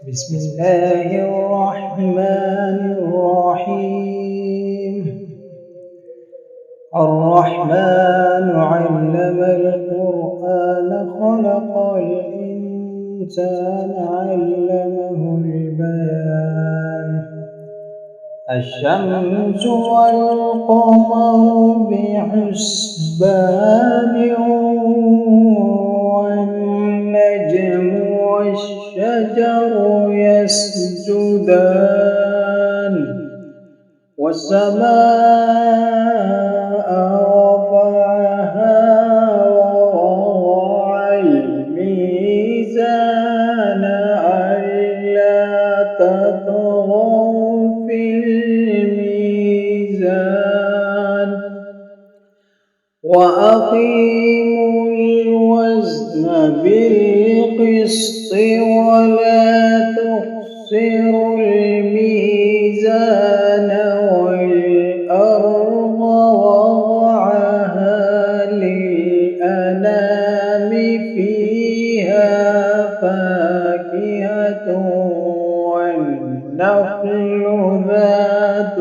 بسم الله الرحمن الرحيم. الرحمن علم القرآن خلق الإنسان علمه البيان. الشمس والقمر بحسبان والنجم والشجر يسجدان والسماء رفعها ووضع الميزان ألا تطغوا في الميزان وأقيموا الوزن بالقسط ولا تخسروا الميزان والأرض وضعها للأنام فيها فاكهة والنخل ذات